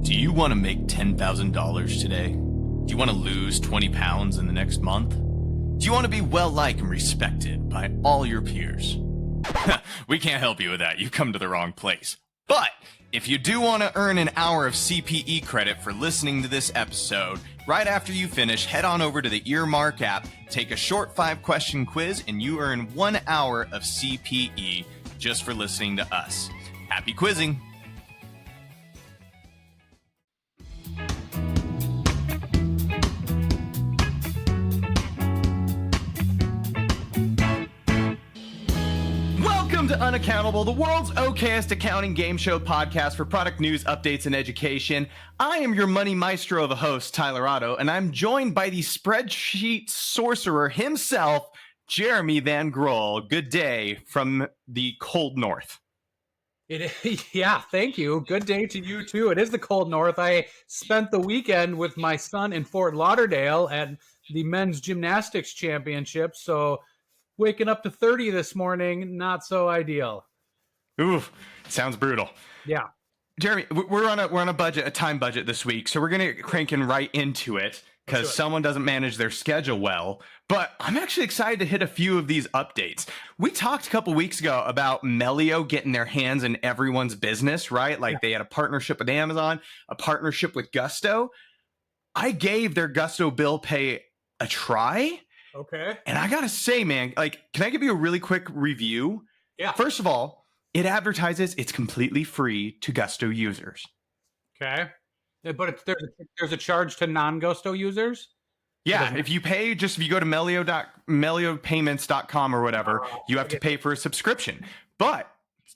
Do you want to make $10,000 today? Do you want to lose 20 pounds in the next month? Do you want to be well-liked and respected by all your peers? We can't help you with that. You've come to the wrong place. But if you do want to earn an hour of CPE credit for listening to this episode, right after you finish, head on over to the Earmark app, take a short 5-question quiz, and you earn 1 hour of CPE just for listening to us. Happy quizzing! Welcome to Unaccountable, the world's okayest accounting game show podcast for product news, updates, and education. I am your money maestro, the host, Tyler Otto, and I'm joined by the spreadsheet sorcerer himself, Jeremy Van Grohl. Good day from the cold north. Yeah, thank you. Good day to you, too. It is the cold north. I spent the weekend with my son in Fort Lauderdale at the men's gymnastics championship, so waking up to 30 this morning, not so ideal. Ooh, sounds brutal. Yeah. Jeremy, we're on a budget, a time budget this week, so we're going to get cranking right into it because someone doesn't manage their schedule well. But I'm actually excited to hit a few of these updates. We talked a couple weeks ago about Melio getting their hands in everyone's business, right? Like they had a partnership with Amazon, a partnership with Gusto. I gave their Gusto bill pay a try. Okay. And I got to say, man, like, can I give you a really quick review? Yeah. First of all, it advertises it's completely free to Gusto users. Okay. But there's a charge to non-Gusto users? Yeah, if you pay, if you go to meliopayments.com or whatever, you have to pay for a subscription. But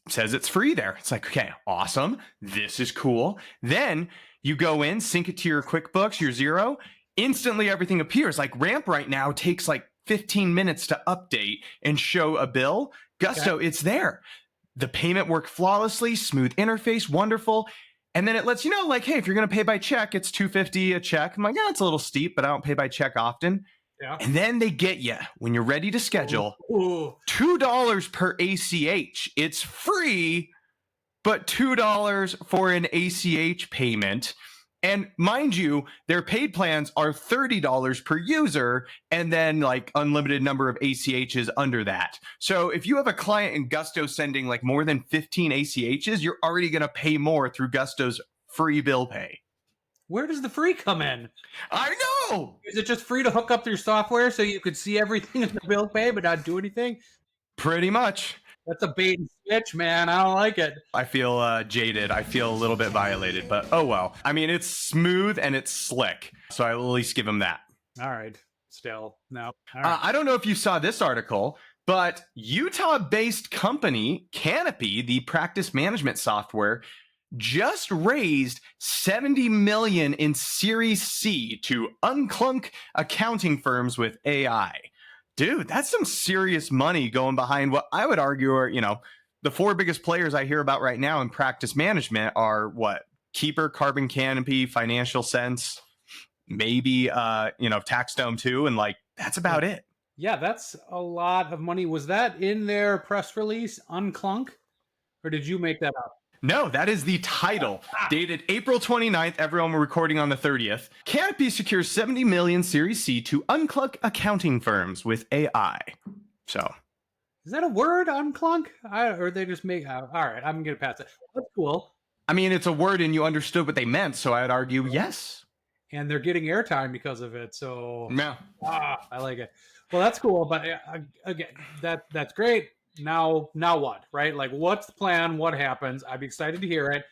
it says it's free there. It's like, okay, awesome. This is cool. Then you go in, sync it to your QuickBooks, your Xero. Instantly everything appears. Like Ramp right now takes like 15 minutes to update and show a bill. Gusto, it's there. The payment worked flawlessly, smooth interface, wonderful. And then it lets you know, like, hey, if you're going to pay by check, it's $250 a check. I'm like, yeah, it's a little steep, but I don't pay by check often. Yeah. And then they get you when you're ready to schedule $2 per ACH. It's free, but $2 for an ACH payment. And mind you, their paid plans are $30 per user and then like unlimited number of ACHs under that. So if you have a client in Gusto sending like more than 15 ACHs, you're already going to pay more through Gusto's free bill pay. Where does the free come in? I know. Is it just free to hook up your software so you could see everything in the bill pay but not do anything? Pretty much. That's a bait and switch, man. I don't like it. I feel jaded. I feel a little bit violated, but oh well. I mean, it's smooth and it's slick, so I'll at least give them that. All right. Still, no. All right. I don't know if you saw this article, but Utah-based company Canopy, the practice management software, just raised $70 million in Series C to unclunk accounting firms with AI. Dude, that's some serious money going behind what I would argue are, the 4 biggest players I hear about right now in practice management are what? Keeper, Carbon Canopy, Financial Sense, maybe, TaxDome too. And like, that's about it. Yeah, that's a lot of money. Was that in their press release, unclunk? Or did you make that up? No, that is the title. Dated April 29th. Everyone, we're recording on the 30th. Canopy secures $70 million Series C to unclunk accounting firms with AI. So, is that a word, unclunk? Or they just make... all right, I'm going to pass it. That's cool. I mean, it's a word and you understood what they meant, so I'd argue yes. And they're getting airtime because of it, so... Yeah. I like it. Well, that's cool, but again, that's great. Now what, right? Like, what's the plan? What happens? I'd be excited to hear it.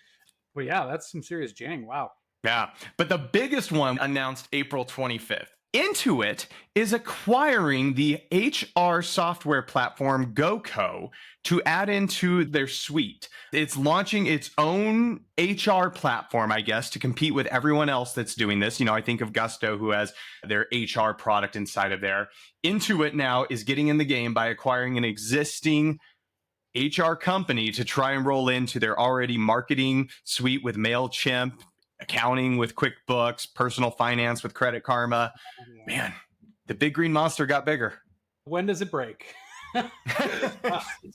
But yeah, that's some serious jang. Wow. Yeah. But the biggest one announced April 25th. Intuit is acquiring the HR software platform GoCo to add into their suite. It's launching its own HR platform, I guess, to compete with everyone else that's doing this. I think of Gusto, who has their HR product inside of there. Intuit now is getting in the game by acquiring an existing HR company to try and roll into their already marketing suite with MailChimp, accounting with QuickBooks, personal finance with Credit Karma. Man, the big green monster got bigger. When does it break?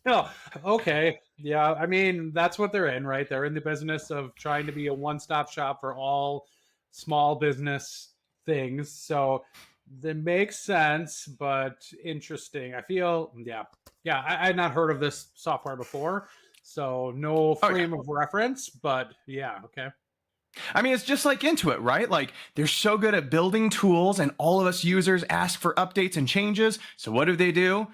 No, okay. Yeah, I mean, that's what they're in, right? They're in the business of trying to be a one-stop shop for all small business things. So that makes sense, but interesting. I feel, yeah, I had not heard of this software before, so no Oh yeah. frame of reference, but yeah, okay. I mean, it's just like Intuit, right? Like they're so good at building tools and all of us users ask for updates and changes. So what do?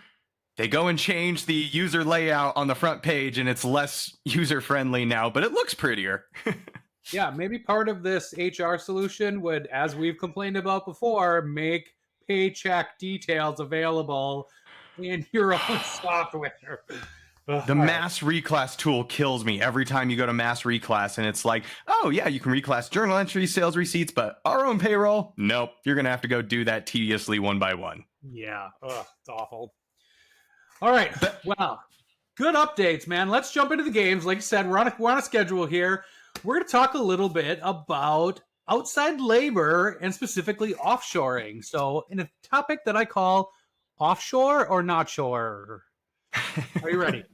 They go and change the user layout on the front page and it's less user friendly now, but it looks prettier. Yeah, maybe part of this HR solution would, as we've complained about before, make paycheck details available in your own software. The All right. mass reclass tool kills me every time you go to mass reclass and it's like, oh yeah, you can reclass journal entries, sales receipts, but our own payroll, nope, you're going to have to go do that tediously one by one. Yeah, it's awful. All right. But Well, good updates, man. Let's jump into the games. Like I said, we're on a schedule here. We're going to talk a little bit about outside labor and specifically offshoring. So, in a topic that I call offshore or not shore. Are you ready?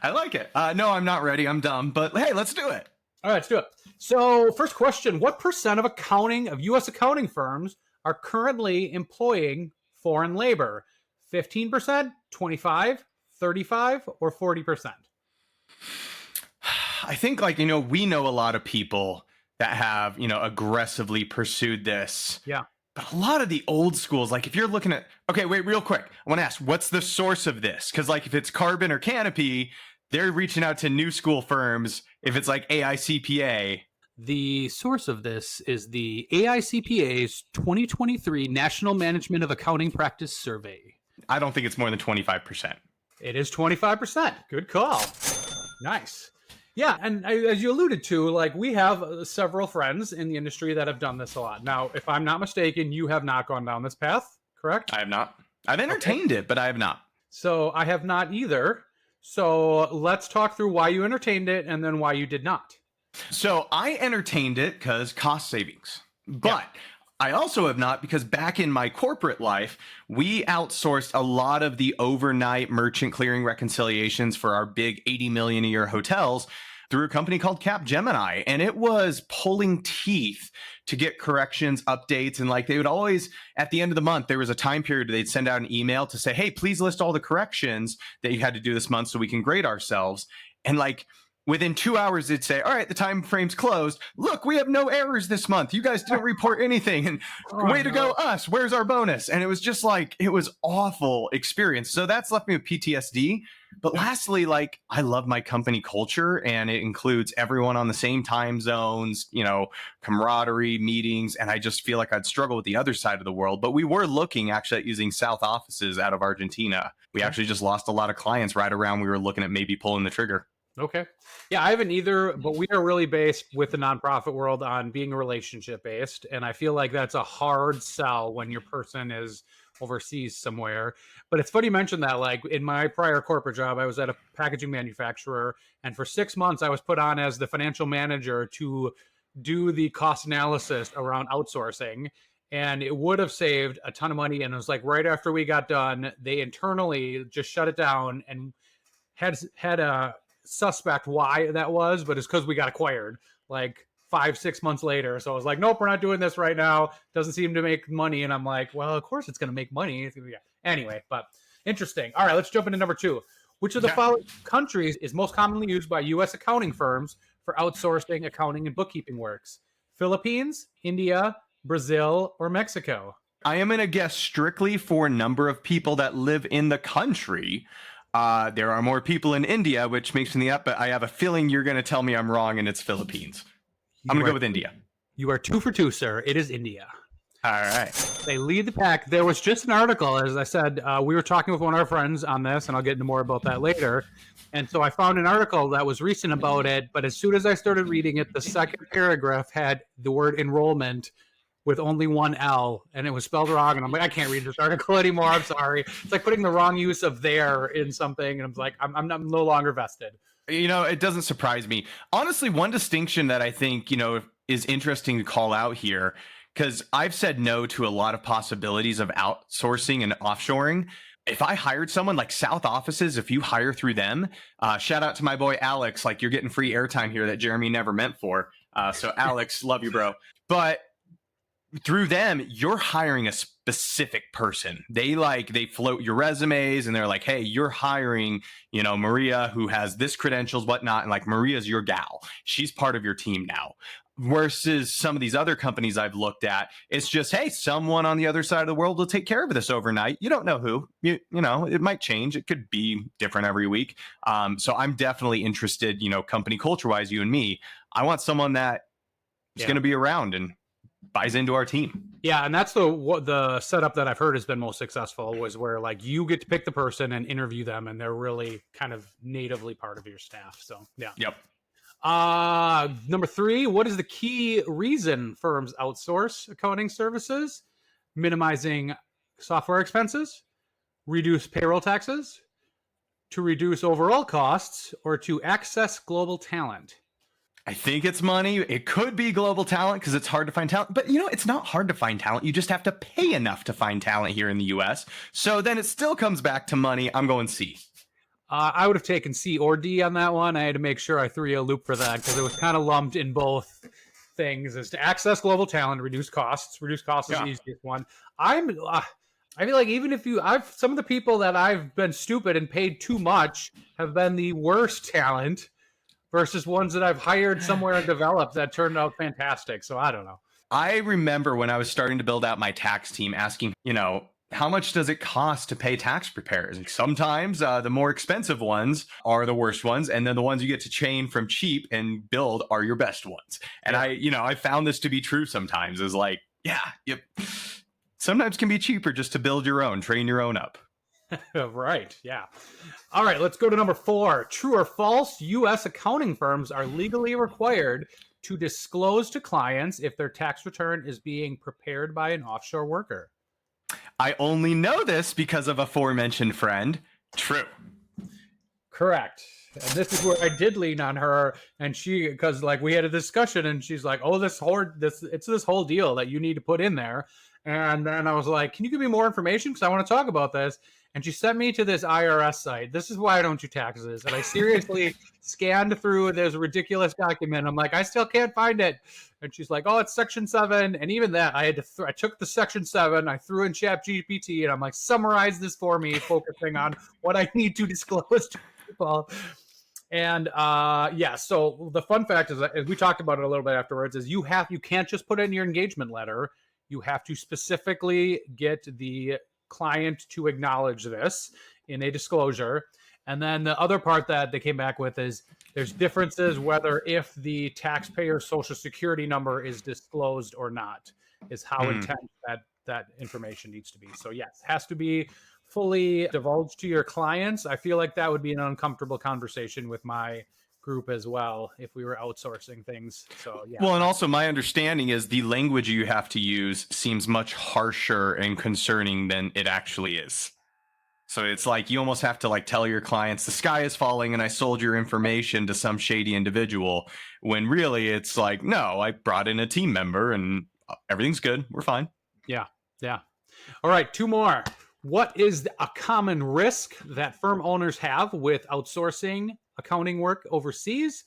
I like it. No, I'm not ready. I'm dumb, but hey, let's do it. All right, let's do it. So, first question, what percent of US accounting firms are currently employing foreign labor? 15%, 25, 35, or 40%? I think we know a lot of people that have, aggressively pursued this. Yeah. But a lot of the old schools, like if you're looking at, okay, wait, real quick. I want to ask, what's the source of this? Because like if it's Carbon or Canopy, they're reaching out to new school firms. If it's like AICPA. The source of this is the AICPA's 2023 National Management of Accounting Practice Survey. I don't think it's more than 25%. It is 25%. Good call. Nice. Yeah, and as you alluded to, like we have several friends in the industry that have done this a lot. Now, if I'm not mistaken, you have not gone down this path, correct? I have not. I've entertained it, but I have not. So I have not either. So let's talk through why you entertained it and then why you did not. So I entertained it because cost savings, but I also have not because back in my corporate life, we outsourced a lot of the overnight merchant clearing reconciliations for our big 80 million a year hotels through a company called Capgemini. And it was pulling teeth to get corrections, updates. And like they would always, at the end of the month, there was a time period they'd send out an email to say, hey, please list all the corrections that you had to do this month so we can grade ourselves. And like, within 2 hours, they'd say, all right, the time frame's closed. Look, we have no errors this month. You guys didn't report anything. And way to go us. Where's our bonus? And it was just like, it was awful experience. So that's left me with PTSD. But lastly, like I love my company culture and it includes everyone on the same time zones, camaraderie, meetings. And I just feel like I'd struggle with the other side of the world. But we were looking actually at using South offices out of Argentina. We actually just lost a lot of clients right around. We were looking at maybe pulling the trigger. Okay. Yeah, I haven't either, but we are really based with the nonprofit world on being relationship based. And I feel like that's a hard sell when your person is overseas somewhere. But it's funny you mentioned that. Like in my prior corporate job, I was at a packaging manufacturer. And for 6 months, I was put on as the financial manager to do the cost analysis around outsourcing. And it would have saved a ton of money. And it was like right after we got done, they internally just shut it down and had a suspect why that was, but it's because we got acquired like 5-6 months later. So I was like, nope, we're not doing this right now. Doesn't seem to make money. And I'm like, well, of course it's going to make money. Anyway, but interesting. All right, let's jump into number 2. Which of the following countries is most commonly used by U.S. accounting firms for outsourcing accounting and bookkeeping works? Philippines, India, Brazil, or Mexico? I am going to guess strictly for number of people that live in the country. There are more people in India, which makes me up, but I have a feeling you're going to tell me I'm wrong and it's Philippines. I'm going to go with India. You are 2 for 2, sir. It is India. All right. They lead the pack. There was just an article, as I said, we were talking with one of our friends on this, and I'll get into more about that later. And so I found an article that was recent about it, but as soon as I started reading it, the second paragraph had the word enrollment with only one L, and it was spelled wrong. And I'm like, I can't read this article anymore. I'm sorry. It's like putting the wrong use of there in something. And I'm like, I'm no longer vested. It doesn't surprise me. Honestly, one distinction that I think, is interesting to call out here, because I've said no to a lot of possibilities of outsourcing and offshoring. if I hired someone like South Offices, if you hire through them, shout out to my boy Alex. Like, you're getting free airtime here that Jeremy never meant for. So Alex, love you, bro. But through them, you're hiring a specific person. They float your resumes and they're like, hey, you're hiring, Maria, who has this credentials, whatnot. And like, Maria's your gal. She's part of your team now. Versus some of these other companies I've looked at, it's just, hey, someone on the other side of the world will take care of this overnight. You don't know who. It might change. It could be different every week. So I'm definitely interested, company culture-wise, you and me. I want someone that is going to be around and buys into our team. Yeah, and that's the setup that I've heard has been most successful, was where like you get to pick the person and interview them, and they're really kind of natively part of your staff. So yeah. Yep. Number 3, what is the key reason firms outsource accounting services? Minimizing software expenses, reduce payroll taxes, to reduce overall costs, or to access global talent? I think it's money. It could be global talent because it's hard to find talent. But, it's not hard to find talent. You just have to pay enough to find talent here in the US. So then it still comes back to money. I'm going C. I would have taken C or D on that one. I had to make sure I threw you a loop for that because it was kind of lumped in both things. Is to access global talent, reduce costs. Reduce costs is the easiest one. I feel like even if some of the people that I've been stupid and paid too much have been the worst talent versus ones that I've hired somewhere and developed that turned out fantastic. So I don't know. I remember when I was starting to build out my tax team asking, how much does it cost to pay tax preparers? And sometimes the more expensive ones are the worst ones. And then the ones you get to chain from cheap and build are your best ones. And I found this to be true sometimes, is like, sometimes can be cheaper just to build your own, train your own up. Right. Yeah. All right. Let's go to number 4. True or false? U.S. accounting firms are legally required to disclose to clients if their tax return is being prepared by an offshore worker. I only know this because of aforementioned friend. True. Correct. And this is where I did lean on her, and because like we had a discussion, and she's like, "Oh, it's this whole deal that you need to put in there." And then I was like, "Can you give me more information? Because I want to talk about this." And she sent me to this IRS site. This is why I don't do taxes. And I seriously scanned through this ridiculous document. I'm like, I still can't find it. And she's like, oh, it's section 7. And even that, I took the section 7, I threw in ChatGPT, and I'm like, summarize this for me, focusing on what I need to disclose to people. And so the fun fact is, as we talked about it a little bit afterwards, is you can't just put it in your engagement letter. You have to specifically get the client to acknowledge this in a disclosure. And then the other part that they came back with is there's differences whether if the taxpayer's social security number is disclosed or not, is how intense that information needs to be. So yes, has to be fully divulged to your clients. I feel like that would be an uncomfortable conversation with my group as well if we were outsourcing things. So yeah. Well, and also my understanding is the language you have to use seems much harsher and concerning than it actually is. So it's like you almost have to like tell your clients the sky is falling and I sold your information to some shady individual, when really it's like, no, I brought in a team member and everything's good. We're fine. Yeah. All right, 2 more. What is a common risk that firm owners have with outsourcing accounting work overseas?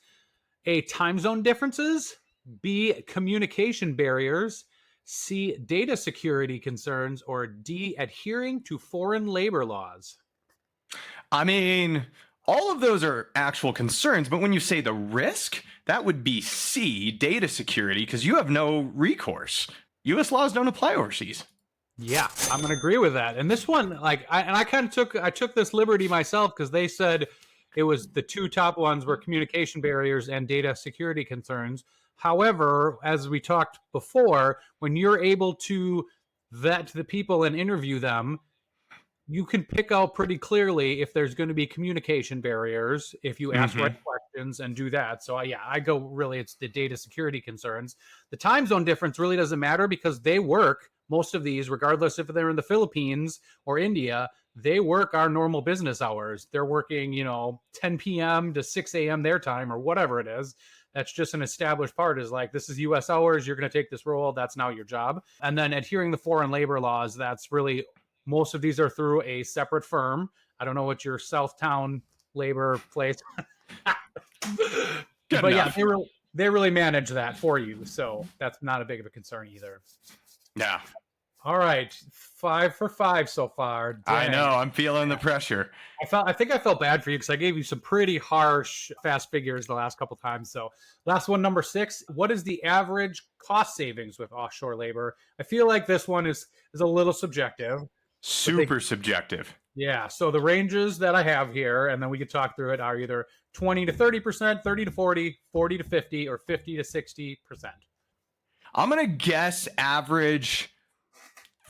A, time zone differences. B, communication barriers. C, data security concerns. Or D, adhering to foreign labor laws. I mean, all of those are actual concerns, but when you say the risk, that would be C, data security, because you have no recourse. U.S. laws don't apply overseas. Yeah, I'm gonna agree with that. And this one, I took this liberty myself because they said it was the 2 top ones were communication barriers and data security concerns. However, as we talked before, when you're able to vet the people and interview them, you can pick out pretty clearly if there's going to be communication barriers if you ask right questions and do that. So I go really, it's the data security concerns. The time zone difference really doesn't matter because they work, most of these, regardless if they're in the Philippines or India, they work our normal business hours. They're working, 10 p.m. to 6 a.m. their time or whatever it is. That's just an established part, is like, this is U.S. hours. You're going to take this role. That's now your job. And then adhering to foreign labor laws, that's really Most of these are through a separate firm. I don't know what your Southtown labor place. Good But enough. yeah, they really manage that for you. So that's not a big of a concern either. Yeah. All right. 5 for 5 so far. Dang. I know. I'm feeling the pressure. I think I felt bad for you because I gave you some pretty harsh fast figures the last couple times. So last one, number 6. What is the average cost savings with offshore labor? I feel like this one is a little subjective. Super subjective. Yeah. So the ranges that I have here, and then we could talk through it, are either 20 to 30%, 30 to 40, 40 to 50, or 50 to 60%. I'm going to guess average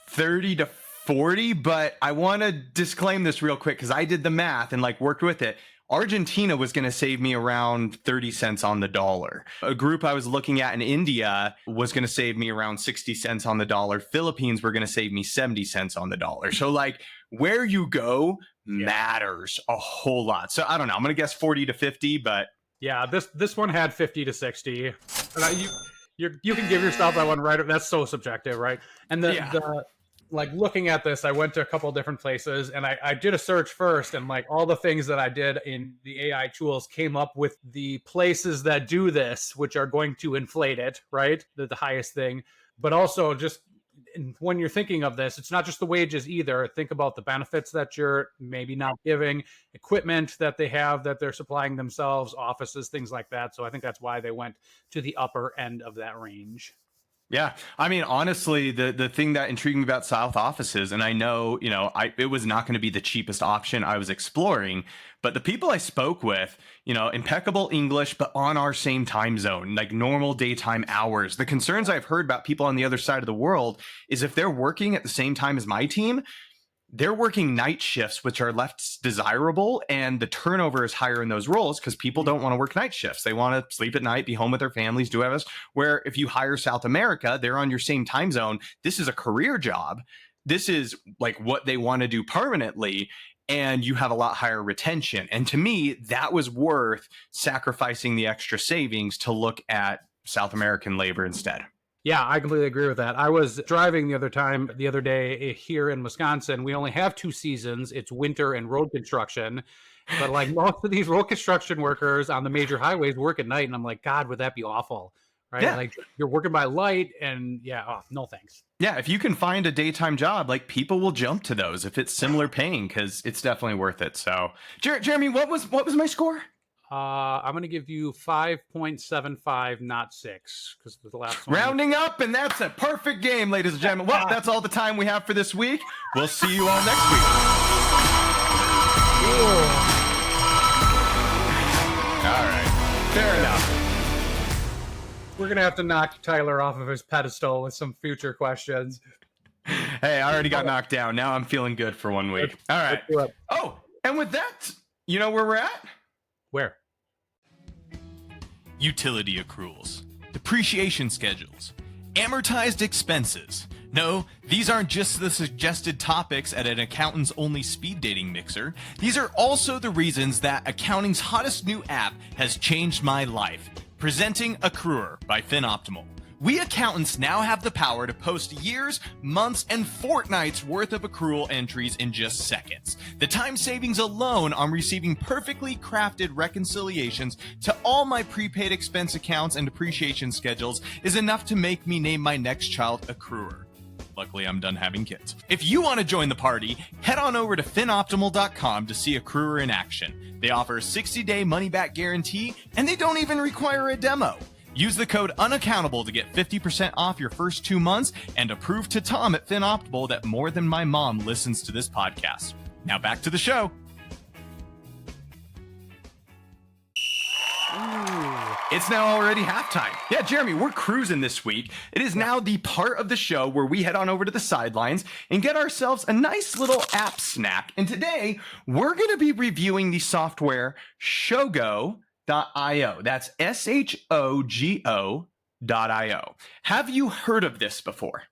30 to 40, but I want to disclaim this real quick because I did the math and like worked with it. Argentina was going to save me around 30 cents on the dollar. A group I was looking at in India was going to save me around 60 cents on the dollar. Philippines were going to save me 70 cents on the dollar. So like where you go matters a whole lot. So I don't know. I'm going to guess 40 to 50, but yeah, this one had 50 to 60. You can give yourself that one right. That's so subjective, right? And the like looking at this, I went to a couple different places and I did a search first, and like all the things that I did in the AI tools came up with the places that do this, which are going to inflate it, right? The highest thing. But also just when you're thinking of this, it's not just the wages either. Think about the benefits that you're maybe not giving, equipment that they have that they're supplying themselves, offices, things like that. So I think that's why they went to the upper end of that range. yeah, I mean, honestly, the thing that intrigued me about South offices, and I know, it was not going to be the cheapest option I was exploring, but the people I spoke with, impeccable English, but on our same time zone, like normal daytime hours. The concerns I've heard about people on the other side of the world is if they're working at the same time as my team, they're working night shifts, which are less desirable, and the turnover is higher in those roles because people don't want to work night shifts. They want to sleep at night, be home with their families, do whatever. Where if you hire South America, they're on your same time zone. This is a career job. This is like what they want to do permanently, and you have a lot higher retention. And to me, that was worth sacrificing the extra savings to look at South American labor instead. Yeah, I completely agree with that. I was driving the other day here in Wisconsin. We only have 2 seasons. It's winter and road construction. But like most of these road construction workers on the major highways work at night. And I'm like, God, would that be awful? Right? Yeah. Like you're working by light and no thanks. Yeah, if you can find a daytime job, like people will jump to those if it's similar paying because it's definitely worth it. So, Jeremy, what was my score? I'm going to give you 5.75, not 6, because the last one. Rounding up, and that's a perfect game, ladies and gentlemen. Well, that's all the time we have for this week. We'll see you all next week. All right, fair enough. We're going to have to knock Tyler off of his pedestal with some future questions. Hey, I already got knocked down. Now I'm feeling good for 1 week. All right. Oh, and with that, you know where we're at? Where? Utility accruals, depreciation schedules, amortized expenses. No, these aren't just the suggested topics at an accountant's only speed dating mixer. These are also the reasons that accounting's hottest new app has changed my life. Presenting Accruer by FinOptimal. We accountants now have the power to post years, months, and fortnights worth of accrual entries in just seconds. The time savings alone on receiving perfectly crafted reconciliations to all my prepaid expense accounts and depreciation schedules is enough to make me name my next child Accruer. Luckily, I'm done having kids. If you want to join the party, head on over to finoptimal.com to see Accruer in action. They offer a 60-day money-back guarantee, and they don't even require a demo. Use the code Unaccountable to get 50% off your first 2 months and to prove to Tom at FinOptimal that more than my mom listens to this podcast. Now back to the show. It's now already halftime. Yeah, Jeremy, we're cruising this week. It is now the part of the show where we head on over to the sidelines and get ourselves a nice little app snack. And today, we're going to be reviewing the software Shogo.io. That's SHOGO.io. Have you heard of this before?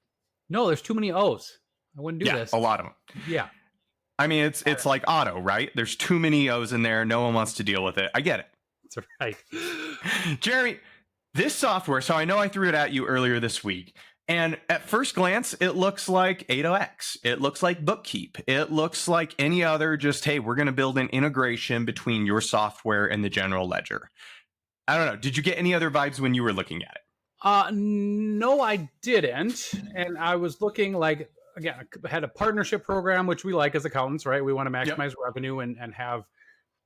No, there's too many O's. I wouldn't do this. Yeah, a lot of them. Yeah. I mean, it's like auto, right? There's too many O's in there. No one wants to deal with it. I get it. That's right. Jeremy, this software, so I know I threw it at you earlier this week. And at first glance, it looks like A2X. It looks like Bookkeep. It looks like any other just, hey, we're going to build an integration between your software and the general ledger. I don't know. Did you get any other vibes when you were looking at it? No, I didn't. And I was looking like, again, I had a partnership program, which we like as accountants, right? We want to maximize revenue and have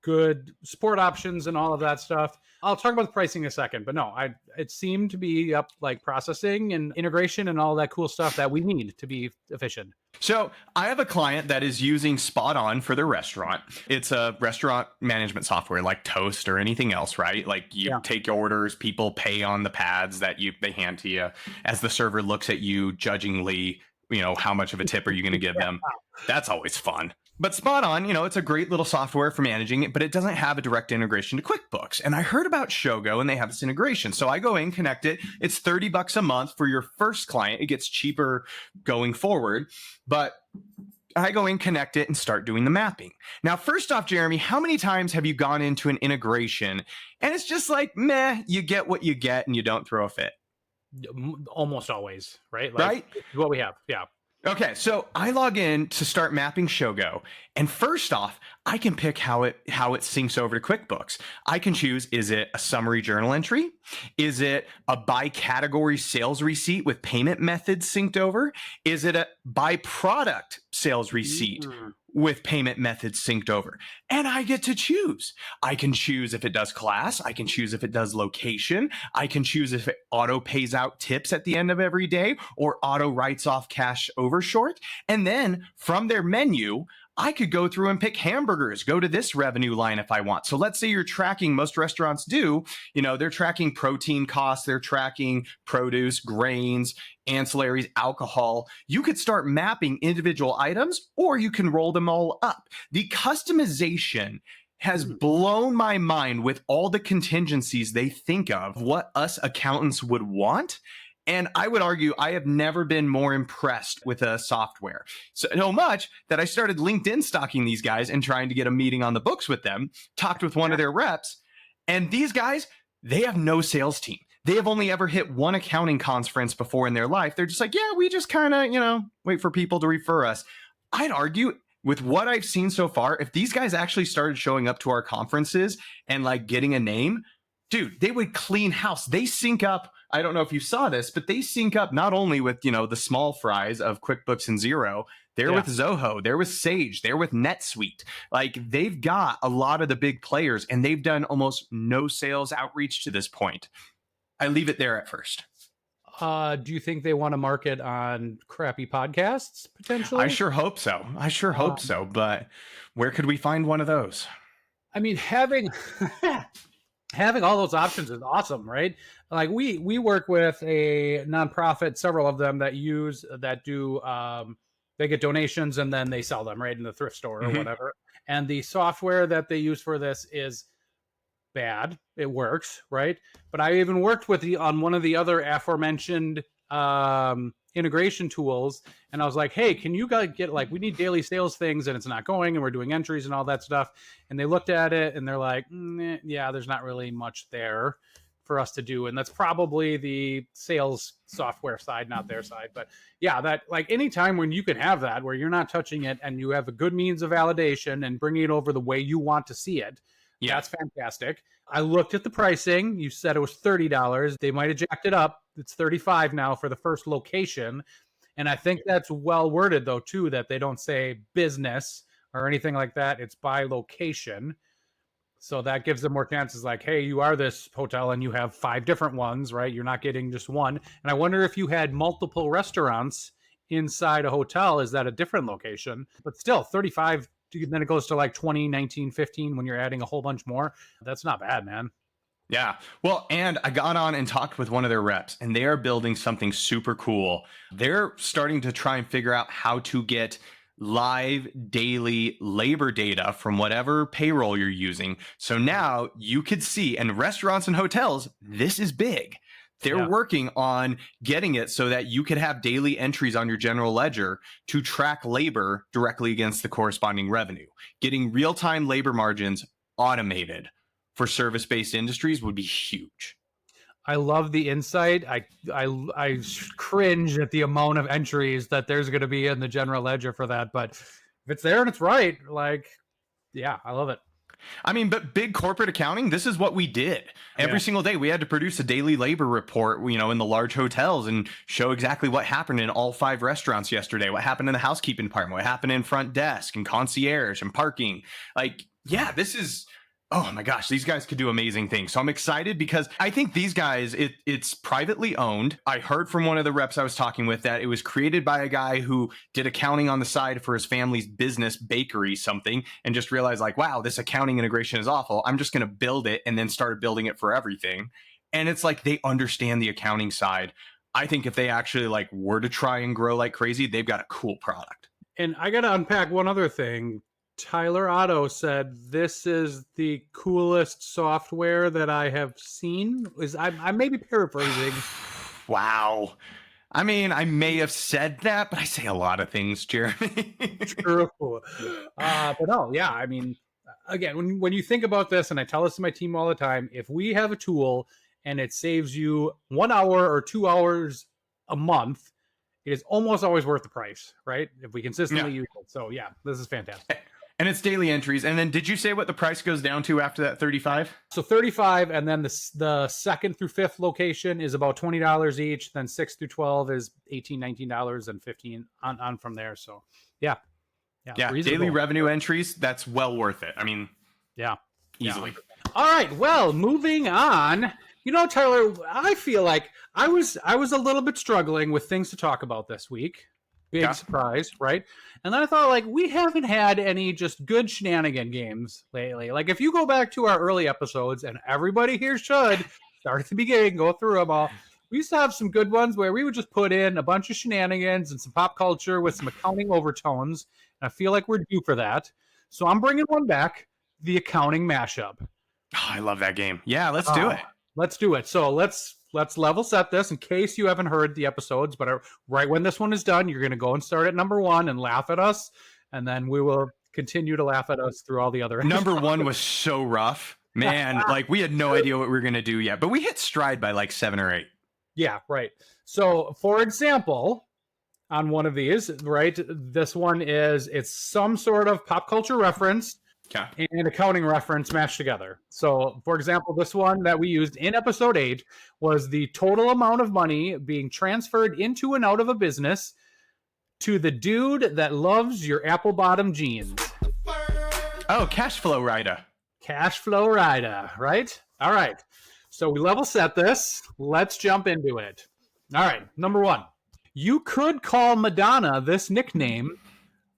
good support options and all of that stuff. I'll talk about the pricing in a second, but no, it seemed to be up like processing and integration and all that cool stuff that we need to be efficient. So I have a client that is using Spot On for their restaurant. It's a restaurant management software like Toast or anything else, right? Like you take your orders, people pay on the pads that they hand to you as the server looks at you judgingly, how much of a tip are you going to give them? That's always fun. But Spot On, it's a great little software for managing it, but it doesn't have a direct integration to QuickBooks. And I heard about Shogo and they have this integration. So I go in, connect it. It's $30 a month for your first client. It gets cheaper going forward, but I go in, connect it, and start doing the mapping. Now, first off, Jeremy, how many times have you gone into an integration and it's just like, meh, you get what you get and you don't throw a fit? Almost always, right? Right? What we have. Yeah. Okay, so I log in to start mapping Shogo, and first off, I can pick how it syncs over to QuickBooks. I can choose, is it a summary journal entry? Is it a by category sales receipt with payment methods synced over? Is it a by product sales receipt with payment methods synced over? And I get to choose. I can choose if it does class. I can choose if it does location. I can choose if it auto pays out tips at the end of every day or auto writes off cash over short. And then from their menu, I could go through and pick hamburgers, go to this revenue line if I want. So let's say you're tracking, most restaurants do, they're tracking protein costs, they're tracking produce, grains, ancillaries, alcohol. You could start mapping individual items or you can roll them all up. The customization has blown my mind with all the contingencies they think of what us accountants would want. And I would argue I have never been more impressed with a software. So much that I started LinkedIn stalking these guys and trying to get a meeting on the books with them, talked with one of their reps. And these guys, they have no sales team. They have only ever hit one accounting conference before in their life. They're just like, yeah, we just kind of, wait for people to refer us. I'd argue with what I've seen so far, if these guys actually started showing up to our conferences and like getting a name, dude, they would clean house. They sync up. I don't know if you saw this, but they sync up not only with, the small fries of QuickBooks and Xero, they're with Zoho, they're with Sage, they're with NetSuite. Like they've got a lot of the big players and they've done almost no sales outreach to this point. I leave it there at first. Do you think they want to market on crappy podcasts potentially? I sure hope so. But where could we find one of those? I mean, having all those options is awesome, right? Like we work with a nonprofit, several of them that do they get donations and then they sell them right in the thrift store or whatever. And the software that they use for this is bad. It works, right? But I even worked with on one of the other aforementioned integration tools, and I was like, hey, can you guys get we need daily sales things and it's not going and we're doing entries and all that stuff. And they looked at it and they're like, yeah, there's not really much there for us to do. And that's probably the sales software side, not their side. But yeah, that anytime when you can have that where you're not touching it and you have a good means of validation and bringing it over the way you want to see it, that's fantastic. I looked at the pricing. You said it was $30. They might have jacked it up. It's $35 now for the first location. And I think that's well worded, though, too, that they don't say business or anything like that. It's by location. So that gives them more chances like, hey, you are this hotel and you have 5 different ones, right? You're not getting just one. And I wonder if you had multiple restaurants inside a hotel, is that a different location? But still, 35, then it goes to 20, 19, 15 when you're adding a whole bunch more. That's not bad, man. Yeah. Well, and I got on and talked with one of their reps, and they are building something super cool. They're starting to try and figure out how to get live daily labor data from whatever payroll you're using. So now you could see, and restaurants and hotels, this is big. They're working on getting it so that you could have daily entries on your general ledger to track labor directly against the corresponding revenue. Getting real-time labor margins automated for service-based industries would be huge. I love the insight. I cringe at the amount of entries that there's going to be in the general ledger for that. But if it's there and it's right, like, yeah, I love it. I mean, but big corporate accounting, this is what we did. Every single day we had to produce a daily labor report, you know, in the large hotels and show exactly what happened in all 5 restaurants yesterday, what happened in the housekeeping department, what happened in front desk and concierge and parking. Like, yeah, this is, oh my gosh, these guys could do amazing things. So I'm excited because I think these guys, it's privately owned. I heard from one of the reps I was talking with that it was created by a guy who did accounting on the side for his family's business, bakery, something, and just realized like, wow, this accounting integration is awful. I'm just going to build it, and then started building it for everything. And it's like they understand the accounting side. I think if they actually like were to try and grow like crazy, they've got a cool product. And I got to unpack one other thing. Tyler Otto said, this is the coolest software that I have seen. I may be paraphrasing. Wow. I mean, I may have said that, but I say a lot of things, Jeremy. True. But no, yeah, I mean, again, when you think about this, and I tell this to my team all the time, if we have a tool and it saves you 1 hour or 2 hours a month, it is almost always worth the price, right? If we consistently use it. So yeah, this is fantastic. And it's daily entries. And then did you say what the price goes down to after that 35? So 35, and then the second through fifth location is about $20 each. Then 6 through 12 is $18, $19, and 15 on from there. So yeah. Daily revenue entries, that's well worth it. I mean, easily. Yeah. All right, well, moving on. You know, Tyler, I feel like I was a little bit struggling with things to talk about this week. Big surprise, right? And then I thought, like, we haven't had any just good shenanigan games lately. Like, if you go back to our early episodes, and everybody here should start at the beginning, go through them all. We used to have some good ones where we would just put in a bunch of shenanigans and some pop culture with some accounting overtones. And I feel like we're due for that. So I'm bringing one back, the accounting mashup. Oh, I love that game. Yeah, let's do it. Let's do it. So let's level set this in case you haven't heard the episodes, but right when this one is done, you're going to go and start at number 1 and laugh at us. And then we will continue to laugh at us through all the other. Number 1 was so rough, man. Like we had no idea what we were going to do yet, but we hit stride by like 7 or 8. Yeah, right. So for example, on one of these, right, this one it's some sort of pop culture reference and accounting reference mashed together. So, for example, this one that we used in episode 8 was the total amount of money being transferred into and out of a business to the dude that loves your apple bottom jeans. Oh, cash flow rider. Cash flow rider, right? All right. So we level set this. Let's jump into it. All right. Number 1. You could call Madonna this nickname,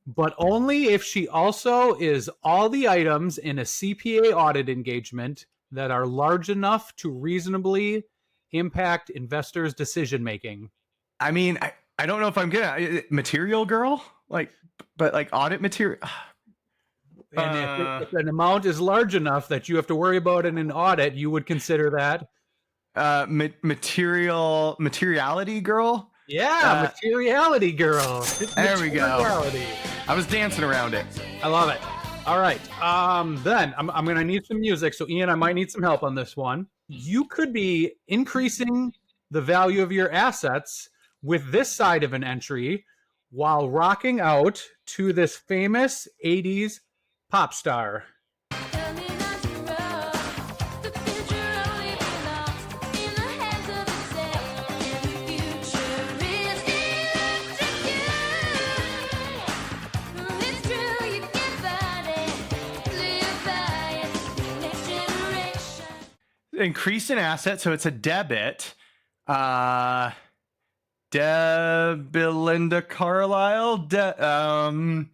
but only if she also is all the items in a CPA audit engagement that are large enough to reasonably impact investors' decision making. I mean, I don't know if I'm good. Material girl? But audit material. And if an amount is large enough that you have to worry about in an audit, you would consider that materiality girl? Yeah, materiality girl. There we go. I was dancing around it. I love it. All right. Then I'm going to need some music. So Ian, I might need some help on this one. You could be increasing the value of your assets with this side of an entry while rocking out to this famous 80s pop star. Increase in assets, so it's a debit. Belinda Carlisle. I'm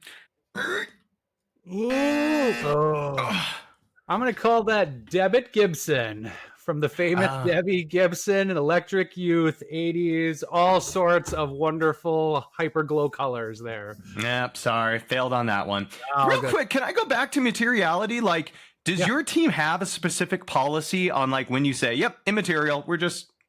going to call that Debit Gibson from the famous Debbie Gibson and Electric Youth 80s, all sorts of wonderful hyperglow colors there. Yep, sorry, failed on that one. Real quick, can I go back to materiality? Like, does your team have a specific policy on like when you say, yep, immaterial, we're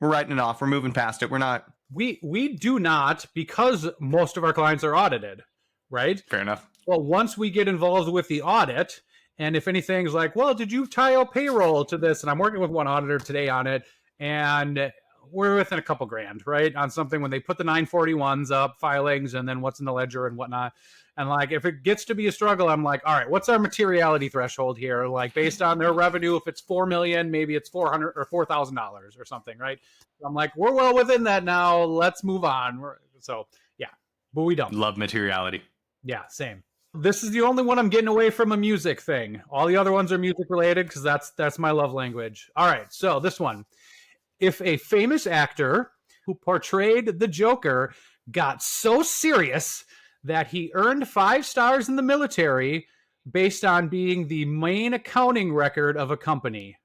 writing it off, we're moving past it, we're not? We do not, because most of our clients are audited, right? Fair enough. Well, once we get involved with the audit, and if anything's like, well, did you tie out payroll to this? And I'm working with one auditor today on it. and we're within a couple grand, right? On something when they put the 941s up, filings, and then what's in the ledger and whatnot. And like, if it gets to be a struggle, I'm like, all right, what's our materiality threshold here? Like, based on their revenue, if it's 4 million, maybe it's $400 or $4,000 or something, right? So I'm like, we're well within that now. Let's move on. So yeah, but we don't. Love materiality. Yeah, same. This is the only one I'm getting away from a music thing. All the other ones are music related because that's my love language. All right, so this one. If a famous actor who portrayed the Joker got so serious that he earned 5 stars in the military based on being the main accounting record of a company.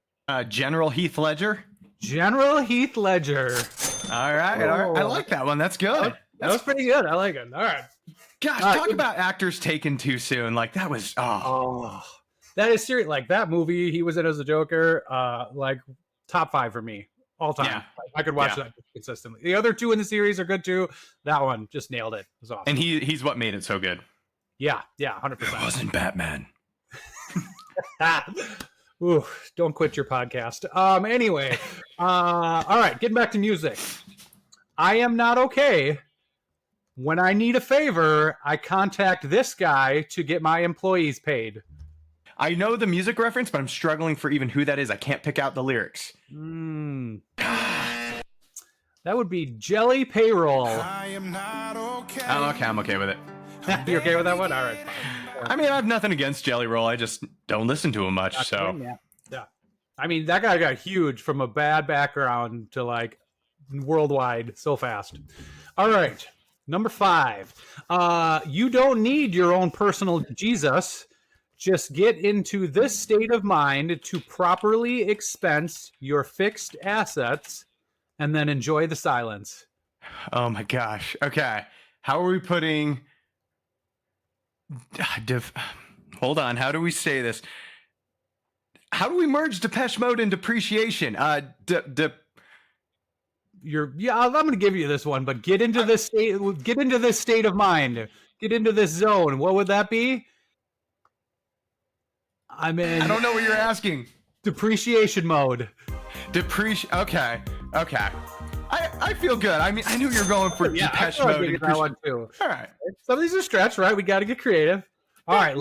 General Heath Ledger. General Heath Ledger. All right. I like that one. That's good. That was pretty good. I like it. All right. Gosh, talk about actors taken too soon. Like that was, that is serious. Like that movie he was in as a Joker, like top 5 for me. All time. Yeah. I could watch that consistently. The other 2 in the series are good too. That one just nailed it. It was awesome. And he's what made it so good. Yeah, 100%. It wasn't Batman. Ooh, don't quit your podcast. Anyway, all right, getting back to music. I am not okay. When I need a favor, I contact this guy to get my employees paid. I know the music reference, but I'm struggling for even who that is. I can't pick out the lyrics. That would be Jelly Payroll. I am not okay. Oh, okay, I'm okay with it. You okay with that one? All right, fine. I mean, I have nothing against Jelly Roll. I just don't listen to him much. So yeah. I mean, that guy got huge from a bad background to like worldwide so fast. All right, number 5. You don't need your own personal Jesus. Just get into this state of mind to properly expense your fixed assets and then enjoy the silence. Oh my gosh. Okay. How are we putting... Hold on. How do we say this? How do we merge Depeche Mode and depreciation? I'm going to give you this one, but get into this state of mind. Get into this zone. What would that be? I mean, I don't know what you're asking. Depreciation mode. Okay. I feel good. I mean, I knew you were going for Depeche Mode. That one too. All right. Some of these are stretched, right? We got to get creative. All right.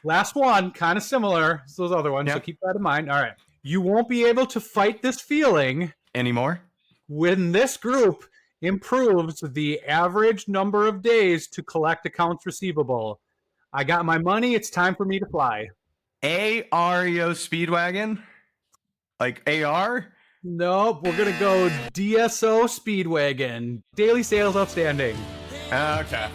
Last one, kind of similar to those other ones, so keep that in mind. All right. You won't be able to fight this feeling anymore when this group improves the average number of days to collect accounts receivable. I got my money. It's time for me to fly. AREO Speedwagon? Like AR? Nope, we're gonna go DSO Speedwagon. Daily sales outstanding. Okay.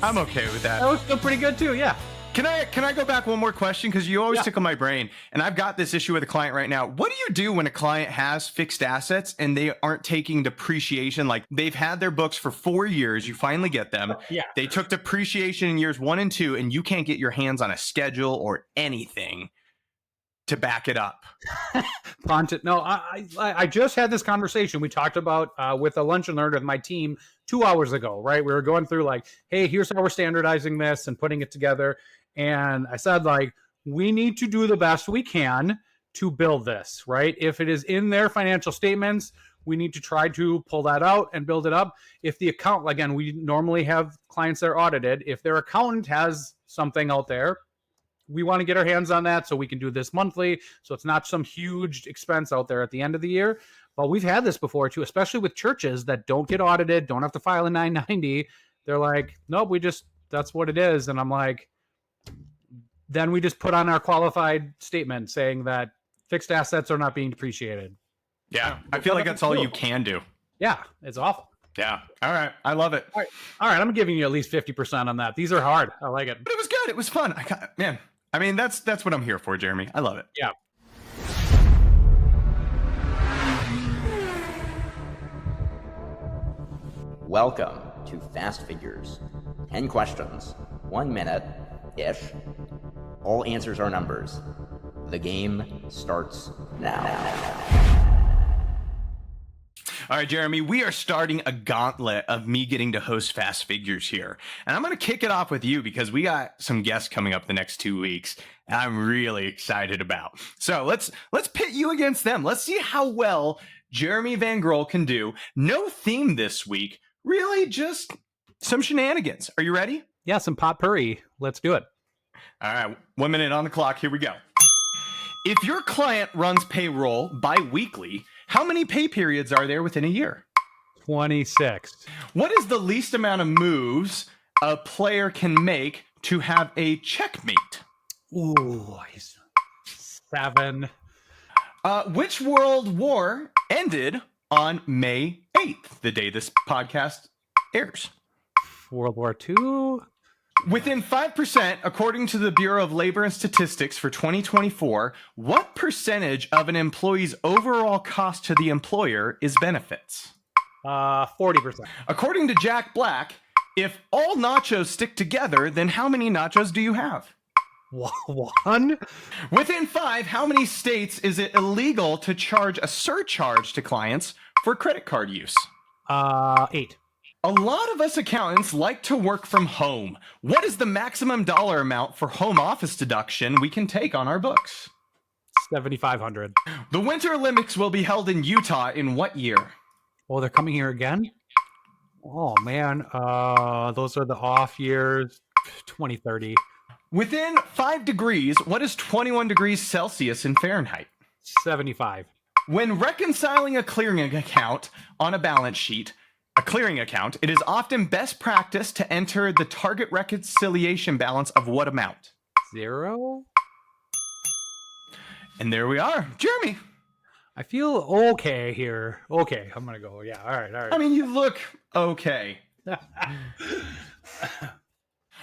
I'm okay with that. That was still pretty good too, yeah. Can I go back one more question? Because you always tickle my brain. And I've got this issue with a client right now. What do you do when a client has fixed assets and they aren't taking depreciation? Like they've had their books for 4 years. You finally get them. Yeah. They took depreciation in years 1 and 2, and you can't get your hands on a schedule or anything to back it up. No, I just had this conversation. We talked about with a lunch and learn with my team 2 hours ago, right? We were going through like, hey, here's how we're standardizing this and putting it together. And I said, like, we need to do the best we can to build this, right? If it is in their financial statements, we need to try to pull that out and build it up. If the account, again, we normally have clients that are audited. If their accountant has something out there, we want to get our hands on that so we can do this monthly. So it's not some huge expense out there at the end of the year. But we've had this before too, especially with churches that don't get audited, don't have to file a 990. They're like, nope, that's what it is. And I'm like, then we just put on our qualified statement saying that fixed assets are not being depreciated. Yeah. I feel like that's all you can do. Yeah. It's awful. Yeah. All right. I love it. All right. I'm giving you at least 50% on that. These are hard. I like it. But it was good. It was fun. I mean, that's what I'm here for, Jeremy. I love it. Yeah. Welcome to Fast Figures. 10 questions, 1 minute-ish. All answers are numbers. The game starts now. All right, Jeremy, we are starting a gauntlet of me getting to host Fast Figures here. And I'm going to kick it off with you because we got some guests coming up the next 2 weeks I'm really excited about. So let's pit you against them. Let's see how well Jeremy Van Grohl can do. No theme this week. Really, just some shenanigans. Are you ready? Yeah, some potpourri. Let's do it. All right, 1 minute on the clock. Here we go. If your client runs payroll bi-weekly, how many pay periods are there within a year? 26. What is the least amount of moves a player can make to have a checkmate? Ooh, 7. Which world war ended on May 8th, the day this podcast airs? World War II. Within 5%, according to the Bureau of Labor and Statistics for 2024, what percentage of an employee's overall cost to the employer is benefits? 40%. According to Jack Black, if all nachos stick together, then how many nachos do you have? 1. Within 5, how many states is it illegal to charge a surcharge to clients for credit card use? 8. A lot of us accountants like to work from home. What is the maximum dollar amount for home office deduction we can take on our books? 7,500. The Winter Olympics will be held in Utah in what year? Oh, they're coming here again? Oh, man. Those are the off years. 2030. Within 5 degrees, what is 21 degrees Celsius in Fahrenheit? 75. When reconciling a clearing account on a balance sheet, a clearing account, it is often best practice to enter the target reconciliation balance of what amount? 0. And there we are. Jeremy. I feel okay here. Okay, I'm going to go. Yeah, all right. I mean, you look okay.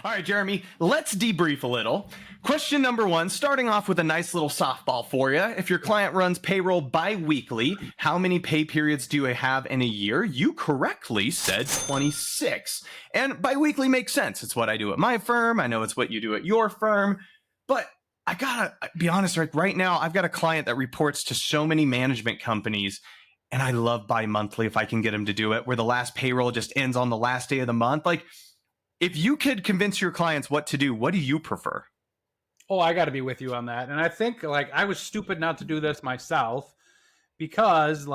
All right, Jeremy, let's debrief a little. Question number 1, starting off with a nice little softball for you. If your client runs payroll bi-weekly, how many pay periods do you have in a year? You correctly said 26. And bi-weekly makes sense. It's what I do at my firm. I know it's what you do at your firm. But I gotta be honest, right now, I've got a client that reports to so many management companies, and I love bi-monthly if I can get him to do it, where the last payroll just ends on the last day of the month. Like, if you could convince your clients what to do, what do you prefer? Oh, I got to be with you on that. And I think I was stupid not to do this myself because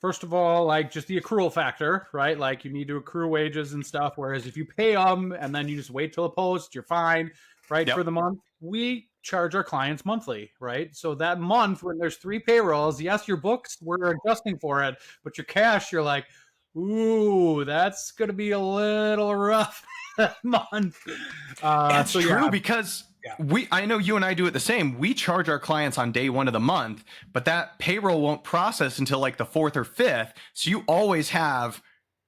first of all, just the accrual factor, right? Like you need to accrue wages and stuff. Whereas if you pay them and then you just wait till the post, you're fine, right? Yep. For the month, we charge our clients monthly, right? So that month when there's 3 payrolls, yes, your books, we're adjusting for it, but your cash, you're like, ooh, that's going to be a little rough month. That's so, true yeah. because I know you and I do it the same. We charge our clients on day 1 of the month, but that payroll won't process until like the 4th or 5th. So you always have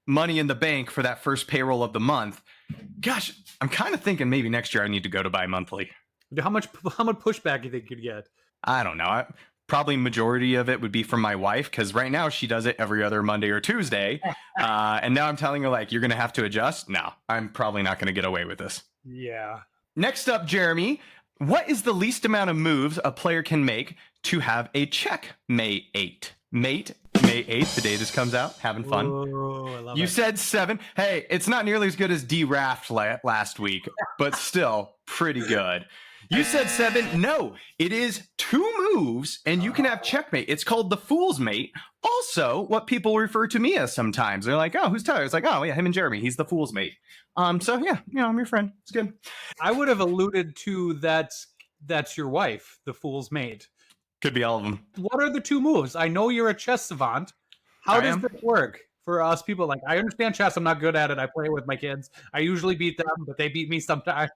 money in the bank for that first payroll of the month. Gosh, I'm kind of thinking maybe next year I need to go to bi-monthly. How much pushback do you think you'd get? I don't know. Probably majority of it would be from my wife because right now she does it every other Monday or Tuesday. And now I'm telling her you're going to have to adjust. No, I'm probably not going to get away with this. Yeah. Next up, Jeremy, what is the least amount of moves a player can make to have a check May 8th? May 8th, the day this comes out. Having fun. Oh, I love You it. said 7. Hey, it's not nearly as good as D-Raft last week, but still pretty good. You said 7. No, it is 2 moves, and you can have checkmate. It's called the fool's mate. Also, what people refer to me as sometimes. They're like, oh, who's Tyler? It's like, oh, yeah, him and Jeremy. He's the fool's mate. So, yeah, I'm your friend. It's good. I would have alluded to that's your wife, the fool's mate. Could be all of them. What are the 2 moves? I know you're a chess savant. How I does am. this work for us people? I understand chess. I'm not good at it. I play it with my kids. I usually beat them, but they beat me sometimes.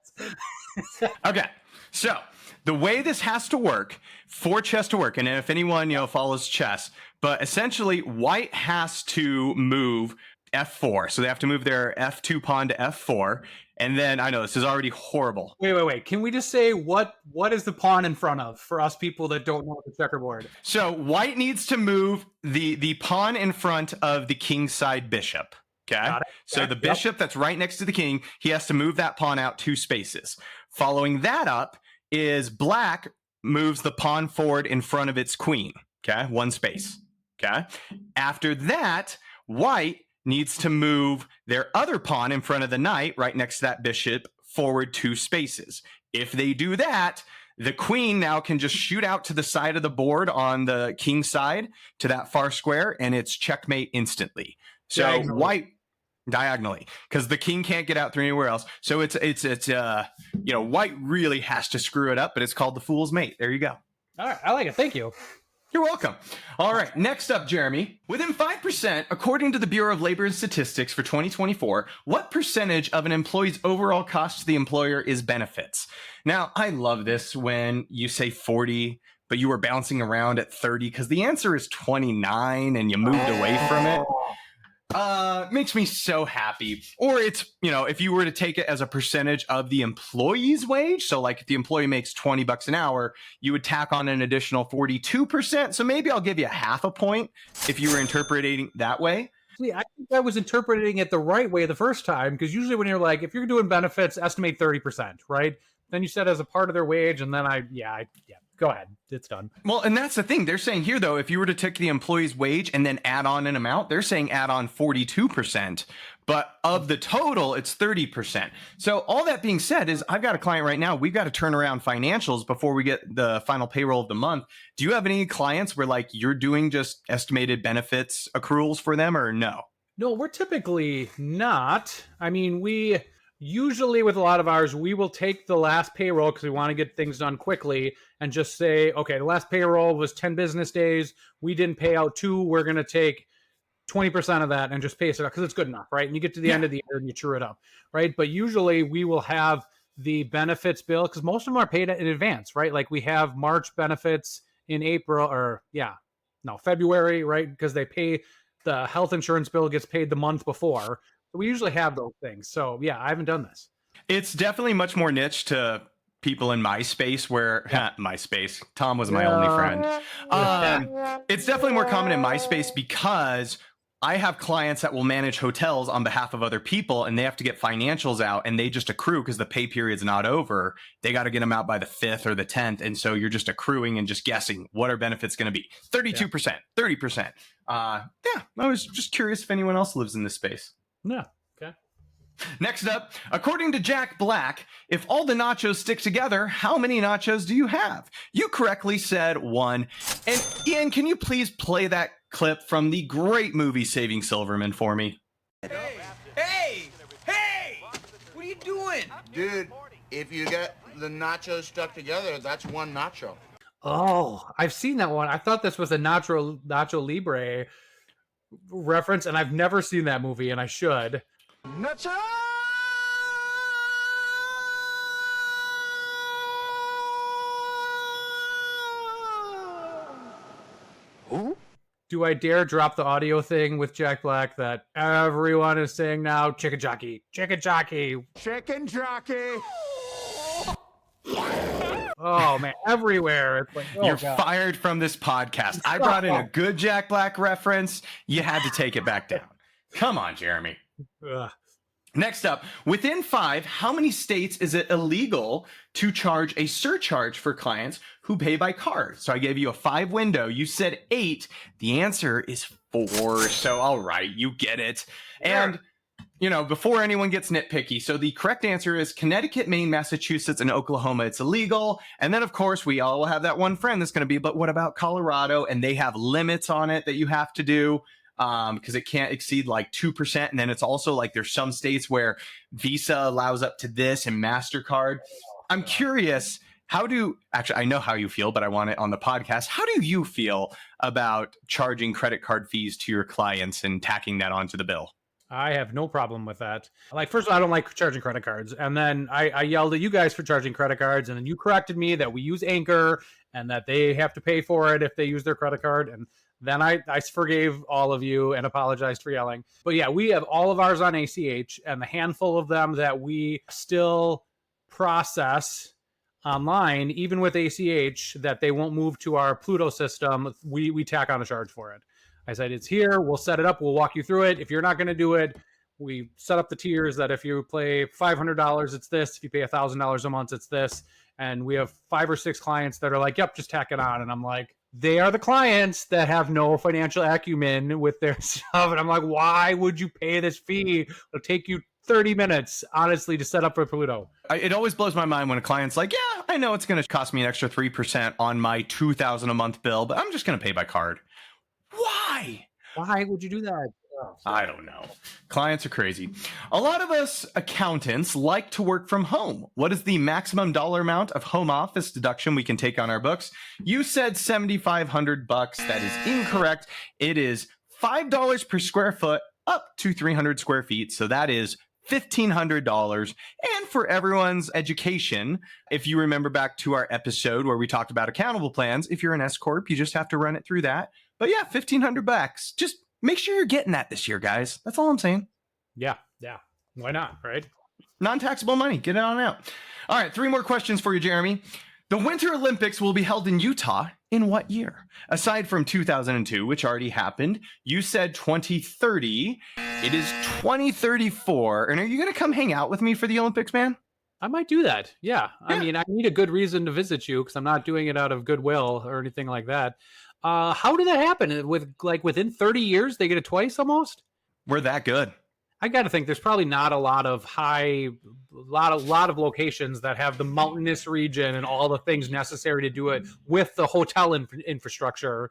Okay, so the way this has to work for chess to work, and if anyone follows chess, but essentially white has to move f4, so they have to move their f2 pawn to f4, and then I know this is already horrible. Wait. Can we just say what is the pawn in front of for us people that don't know the checkerboard? So white needs to move the pawn in front of the king side bishop. Okay, so the bishop that's right next to the king, he has to move that pawn out 2 spaces. Following that up is black moves the pawn forward in front of its queen. Okay, 1 space. Okay, after that, white needs to move their other pawn in front of the knight right next to that bishop forward 2 spaces. If they do that, The queen now can just shoot out to the side of the board on the king side to that far square, and it's checkmate instantly. So white diagonally, because the king can't get out through anywhere else. So it's white really has to screw it up, but it's called the fool's mate. There you go. All right, I like it. Thank you. You're welcome. All right, next up, Jeremy. Within 5%, according to the Bureau of Labor and Statistics for 2024, what percentage of an employee's overall cost to the employer is benefits? Now, I love this when you say 40, but you were bouncing around at 30 because the answer is 29 and you moved away from it. Makes me so happy. Or it's, if you were to take it as a percentage of the employee's wage, so like if the employee makes $20 an hour, you would tack on an additional 42%. So maybe I'll give you half a point if you were interpreting that way. I think I was interpreting it the right way the first time, because usually when you're like, if you're doing benefits, estimate 30%, right? Then you said as a part of their wage, and then go ahead. It's done. Well, and that's the thing. They're saying here, though, if you were to take the employee's wage and then add on an amount, they're saying add on 42%. But of the total, it's 30%. So all that being said is I've got a client right now. We've got to turn around financials before we get the final payroll of the month. Do you have any clients where like you're doing just estimated benefits accruals for them or no? No, we're typically not. I mean, we usually with a lot of ours, we will take the last payroll because we want to get things done quickly and just say, okay, the last payroll was 10 business days. We didn't pay out 2. We're going to take 20% of that and just pace it up because it's good enough, right? And you get to the end of the year and you true it up, right? But usually we will have the benefits bill because most of them are paid in advance, right? Like we have March benefits in February, right? Because they pay the health insurance bill gets paid the month before. So we usually have those things. So yeah, I haven't done this. It's definitely much more niche to people in my space where my space. Tom was my only friend. It's definitely more common in my space because I have clients that will manage hotels on behalf of other people and they have to get financials out and they just accrue because the pay period's not over. They got to get them out by the 5th or the 10th. And so you're just accruing and just guessing what are benefits going to be 32%, 30%. I was just curious if anyone else lives in this space. No. Okay. Next up, according to Jack Black, if all the nachos stick together, how many nachos do you have? You correctly said 1. And Ian, can you please play that clip from the great movie Saving Silverman for me? Hey! What are you doing? Dude, if you get the nachos stuck together, that's one nacho. Oh, I've seen that one. I thought this was a Nacho Libre reference, and I've never seen that movie, and I should. Nacho! Who? Do I dare drop the audio thing with Jack Black that everyone is saying now? Chicken jockey, chicken jockey. Chicken jockey! Oh man, everywhere. It's like, You're fired from this podcast. I brought in a good Jack Black reference. You had to take it back down. Come on, Jeremy. Ugh. Next up, within 5, how many states is it illegal to charge a surcharge for clients who pay by card? So I gave you a 5 window. You said 8. The answer is 4. So all right, you get it. And before anyone gets nitpicky, so the correct answer is Connecticut, Maine, Massachusetts, and Oklahoma. It's illegal. And then, of course, we all have that one friend that's going to be, but what about Colorado? And they have limits on it that you have to do because it can't exceed like 2%. And then it's also like there's some states where Visa allows up to this and MasterCard. I'm curious, I know how you feel, but I want it on the podcast. How do you feel about charging credit card fees to your clients and tacking that onto the bill? I have no problem with that. Like, first of all, I don't like charging credit cards. And then I yelled at you guys for charging credit cards. And then you corrected me that we use Anchor and that they have to pay for it if they use their credit card. And then I forgave all of you and apologized for yelling. But yeah, we have all of ours on ACH, and the handful of them that we still process online, even with ACH, that they won't move to our Pluto system, we tack on a charge for it. I said, it's here. We'll set it up. We'll walk you through it. If you're not going to do it, we set up the tiers that if you pay $500, it's this. If you pay $1,000 a month, it's this. And we have 5 or 6 clients that are like, yep, just tack it on. And I'm like, they are the clients that have no financial acumen with their stuff. And I'm like, why would you pay this fee? It'll take you 30 minutes, honestly, to set up for Pluto. It always blows my mind when a client's like, yeah, I know it's going to cost me an extra 3% on my $2,000 a month bill, but I'm just going to pay by card. Why? Why would you do that? I don't know. Clients are crazy. A lot of us accountants like to work from home. What is the maximum dollar amount of home office deduction we can take on our books? You said $7,500. That is incorrect. It is $5 per square foot up to 300 square feet. So that is $1,500. And for everyone's education, if you remember back to our episode where we talked about accountable plans, if you're an S Corp, you just have to run it through that. But yeah, $1,500. Just make sure you're getting that this year, guys. That's all I'm saying. Yeah. Why not, right? Non-taxable money. Get it on out. All right, 3 more questions for you, Jeremy. The Winter Olympics will be held in Utah in what year? Aside from 2002, which already happened, you said 2030. It is 2034. And are you going to come hang out with me for the Olympics, man? I might do that. Yeah. I mean, I need a good reason to visit you because I'm not doing it out of goodwill or anything like that. How did that happen? Within 30 years, they get it twice almost? We're that good. I got to think there's probably not a lot of lot of locations that have the mountainous region and all the things necessary to do it with the hotel infrastructure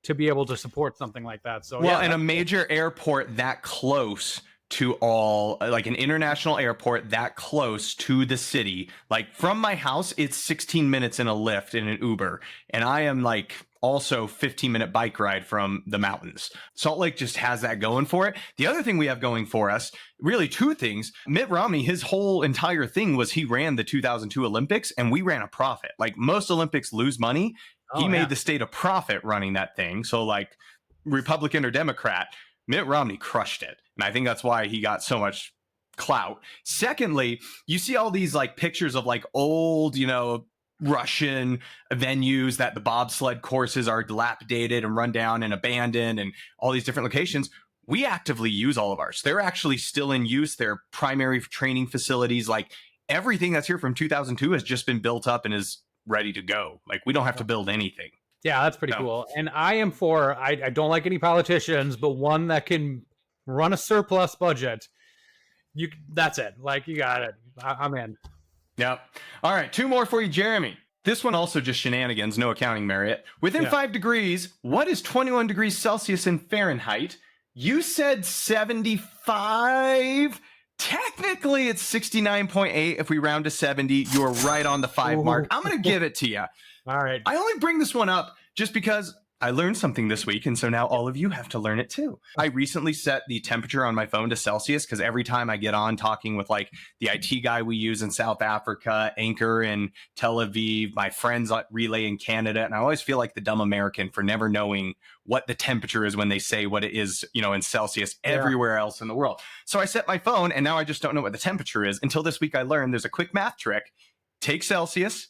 to be able to support something like that. So, well, and a major airport that close to all, like an international airport that close to the city. Like from my house, it's 16 minutes in a Lyft in an Uber. And I am like also 15-minute bike ride from the mountains. Salt Lake just has that going for it. The other thing we have going for us, really 2 things. Mitt Romney, his whole entire thing was he ran the 2002 Olympics and we ran a profit. Like most Olympics lose money. He made the state a profit running that thing. So like Republican or Democrat, Mitt Romney crushed it. And I think that's why he got so much clout. Secondly, you see all these like pictures of like old, Russian venues that the bobsled courses are dilapidated and run down and abandoned and all these different locations. We actively use all of ours. They're actually still in use. They're primary training facilities. Like everything that's here from 2002 has just been built up and is ready to go. Like we don't have to build anything. Yeah, that's pretty cool. And I am for, I don't like any politicians, but one that can run a surplus budget. That's it. Like you got it. I'm in. Yep. All right. 2 more for you, Jeremy. This one also just shenanigans, no accounting merit. Within 5 degrees, what is 21 degrees Celsius in Fahrenheit? You said 75. Technically, it's 69.8. If we round to 70, you're right on the 5 mark. I'm going to give it to you. All right. I only bring this one up just because I learned something this week, and so now all of you have to learn it too. I recently set the temperature on my phone to Celsius because every time I get on talking with like the IT guy we use in South Africa, Anchor in Tel Aviv, my friends at Relay in Canada, and I always feel like the dumb American for never knowing what the temperature is when they say what it is, in Celsius everywhere else in the world. So I set my phone, and now I just don't know what the temperature is. Until this week I learned there's a quick math trick. Take Celsius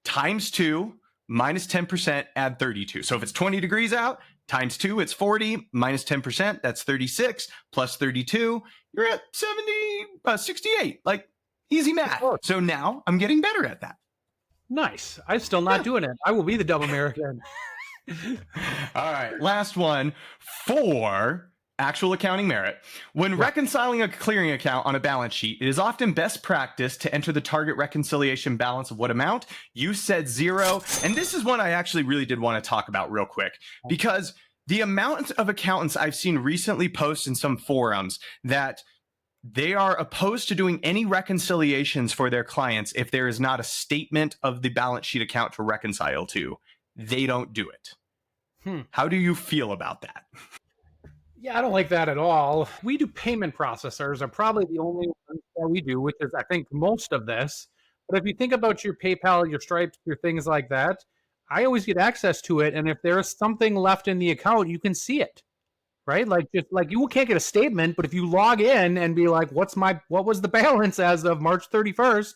times 2, minus 10%, add 32. So if it's 20 degrees out, times 2, it's 40, minus 10%, that's 36, plus 32, you're at 68. Like, easy math. So now I'm getting better at that. Nice. I'm still not doing it. I will be the dumb American. All right, last one for actual accounting merit. When reconciling a clearing account on a balance sheet, it is often best practice to enter the target reconciliation balance of what amount? You said 0. And this is one I actually really did want to talk about real quick, because the amount of accountants I've seen recently post in some forums that they are opposed to doing any reconciliations for their clients if there is not a statement of the balance sheet account to reconcile to. They don't do it. How do you feel about that? Yeah, I don't like that at all. We do payment processors are probably the only ones that we do, which is, I think, most of this. But if you think about your PayPal, your Stripes, your things like that, I always get access to it. And if there's something left in the account, you can see it, right? Like just like you can't get a statement, but if you log in and be like, what was the balance as of March 31st?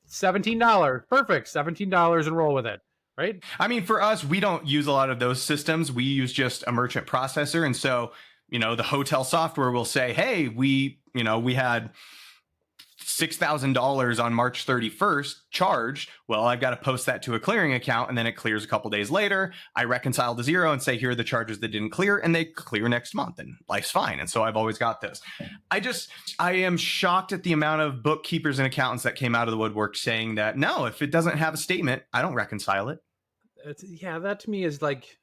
$17. Perfect. $17 and roll with it. Right. I mean, for us, we don't use a lot of those systems. We use just a merchant processor. And so, the hotel software will say, hey, we had $6,000 on March 31st charged. Well, I've got to post that to a clearing account, and then it clears a couple days later. I reconcile to zero and say, here are the charges that didn't clear, and they clear next month, and life's fine. And so I've always got this. I am shocked at the amount of bookkeepers and accountants that came out of the woodwork saying that, no, if it doesn't have a statement, I don't reconcile it. That to me is like,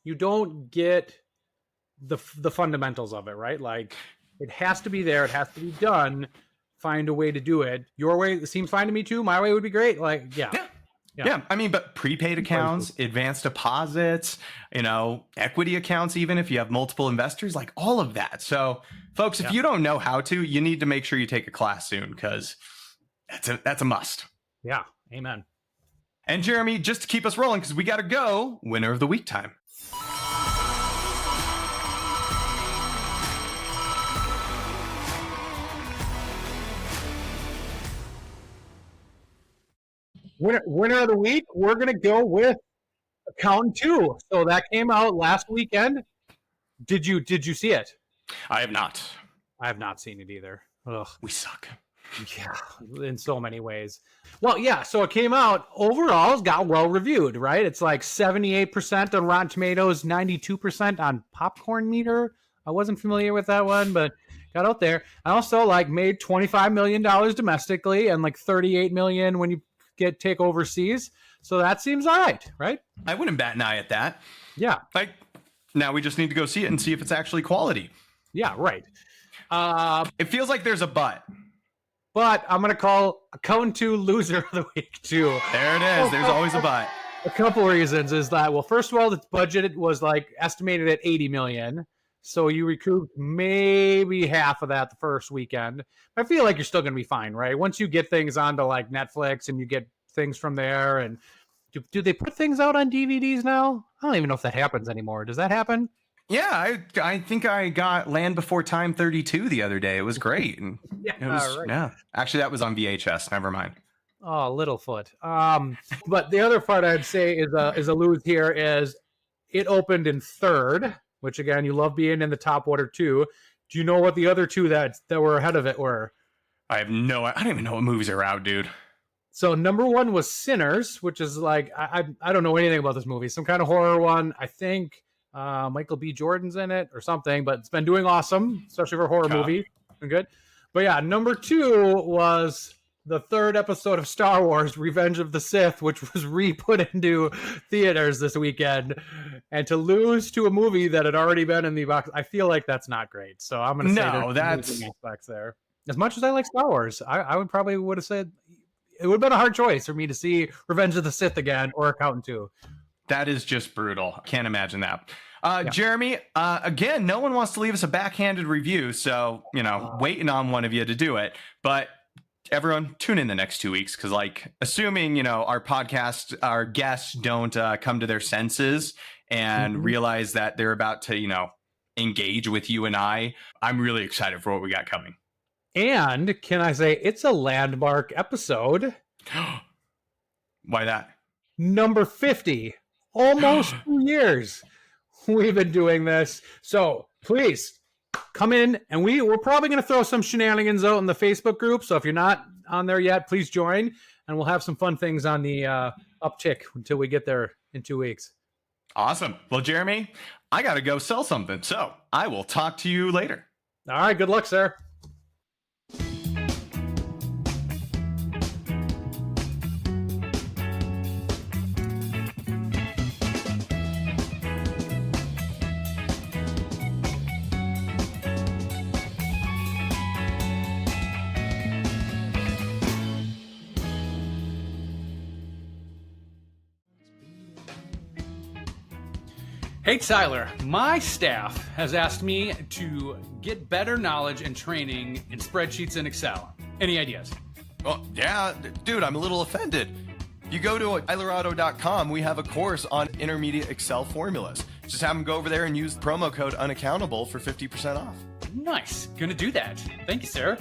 you don't get the fundamentals of it, right? Like, it has to be there. It has to be done. Find a way to do it. Your way seems fine to me too. My way would be great. Like, yeah. I mean, but prepaid accounts, advanced deposits, equity accounts, even if you have multiple investors, like all of that. So folks, if you don't know how to, you need to make sure you take a class soon, because that's a must. Yeah. Amen. And Jeremy, just to keep us rolling, because we got to go, winner of the week time. Winner of the week, we're going to go with Accountant 2. So that came out last weekend. Did you see it? I have not. I have not seen it either. Ugh. We suck. Yeah, in so many ways. Well, yeah, so it came out. Overall, it got well reviewed, right? It's like 78% on Rotten Tomatoes, 92% on Popcorn Meter. I wasn't familiar with that one, but got out there. I also made $25 million domestically and like $38 million when you take overseas. So that seems all right? I wouldn't bat an eye at that. Yeah. Now we just need to go see it and see if it's actually quality. Yeah, right. It feels like there's a but. But I'm going to call Accountant 2 loser of the week, too. There it is. There's always a but. A couple of reasons is that, well, first of all, the budget was estimated at $80 million. So you recouped maybe half of that the first weekend. I feel like you're still going to be fine, right? Once you get things onto Netflix and you get things from there. And do they put things out on DVDs now? I don't even know if that happens anymore. Does that happen? Yeah, I think I got Land Before Time 32 the other day. It was great. And right. Actually, that was on VHS. Never mind. Oh, Littlefoot. But the other part I'd say is a lose here is it opened in third, which again, you love being in the top one or two. Do you know what the other two that were ahead of it were? I don't even know what movies are out, dude. So number one was Sinners, which is I don't know anything about this movie. Some kind of horror one. I think Michael B. Jordan's in it or something, but it's been doing awesome, especially for a horror movie. Been good. But yeah, number two was the third episode of Star Wars, Revenge of the Sith, which was re-put into theaters this weekend. And to lose to a movie that had already been in the box, I feel like that's not great. So I'm going to say there's some aspects there. As much as I like Star Wars, I would have said it would have been a hard choice for me to see Revenge of the Sith again or Accountant 2. That is just brutal. Can't imagine that. Jeremy, again, no one wants to leave us a backhanded review. So, waiting on one of you to do it. But everyone, tune in the next 2 weeks because, assuming, our podcast, our guests don't come to their senses and realize that they're about to, engage with you and I'm really excited for what we got coming. And can I say it's a landmark episode? Why that? Number 50. Almost 2 years we've been doing this. So please come in, and we're probably going to throw some shenanigans out in the Facebook group. So if you're not on there yet, please join, and we'll have some fun things on the uptick until we get there in 2 weeks. Awesome. Well, Jeremy, I got to go sell something. So I will talk to you later. All right. Good luck, sir. Hey, Tyler, my staff has asked me to get better knowledge and training in spreadsheets and Excel. Any ideas? Well, yeah, dude, I'm a little offended. You go to tylerauto.com, we have a course on intermediate Excel formulas. Just have them go over there and use promo code unaccountable for 50% off. Nice. Gonna do that. Thank you, sir.